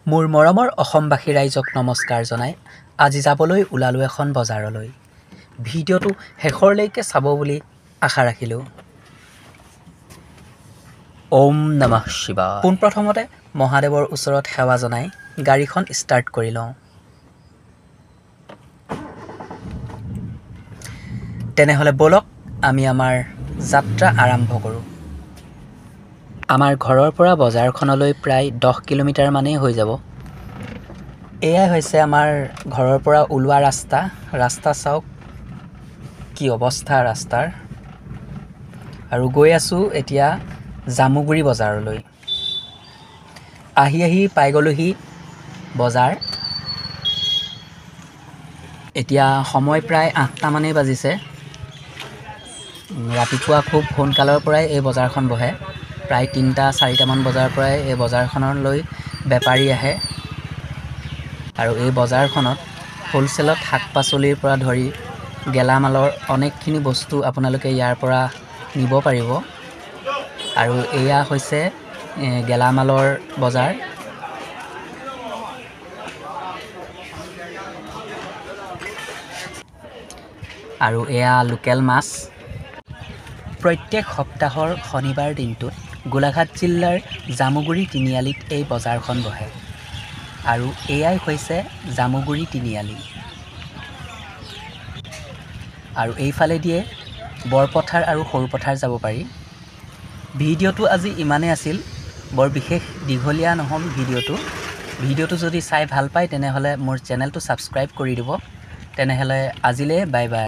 মোৰ মৰমৰ অসমবাসী ৰাইজক নমস্কাৰ জনাই আজি যাবলৈ ওলালোঁ এখন বজাৰলৈ। ভিডিঅ'টো শেষৰলৈকে চাব বুলি আশা ৰাখিলোঁ। ওম নমঃ শিৱায়। পোনপ্ৰথমতে মহাদেৱৰ ওচৰত সেৱা জনাই গাড়ীখন ষ্টাৰ্ট কৰি লওঁ। তেনেহ'লে ব'লক আমি আমাৰ যাত্ৰা আৰম্ভ কৰোঁ। আমাৰ ঘৰৰ পৰা বজাৰখনলৈ প্ৰায় 10 কিলোমিটাৰ মানেই হৈ যাব। এয়াই হৈছে আমাৰ ঘৰৰ পৰা ওলোৱা ৰাস্তা চাওক কি অৱস্থা ৰাস্তাৰ। আৰু গৈ আছোঁ এতিয়া জামুগুৰি বজাৰলৈ। আহি পাই গ'লোহি বজাৰ। এতিয়া সময় প্ৰায় 8টা মানেই বাজিছে। ৰাতিপুৱা খুব সোনকালৰ পৰাই এই বজাৰখন বহে। প্ৰায় 3টা-4টামান বজাৰ পৰাই এই বজাৰখনলৈ বেপাৰী আহে। আৰু এই বজাৰখনত হোলচেলত শাক পাচলিৰ পৰা ধৰি গেলামালৰ অনেকখিনি বস্তু আপোনালোকে ইয়াৰ পৰা নিব পাৰিব। আৰু এয়া হৈছে গেলামালৰ বজাৰ। আৰু এয়া লোকেল মাছ। প্ৰত্যেক সপ্তাহৰ শনিবাৰ দিনটোত গোলাঘাট জিলাৰ জামুগুৰি তিনিআলিত এই বজাৰখন বহে। আৰু এয়াই হৈছে জামুগুৰি তিনিআলি। আৰু এইফালে দিয়ে বৰপথাৰ আৰু সৰুপথাৰ যাব পাৰি। ভিডিঅ'টো আজি ইমানেই আছিল। বৰ বিশেষ দীঘলীয়া নহ'ল ভিডিঅ'টো যদি চাই ভাল পায় তেনেহ'লে মোৰ চেনেলটো ছাবস্ক্ৰাইব কৰি দিব। তেনেহ'লে আজিলৈ বাই বাই।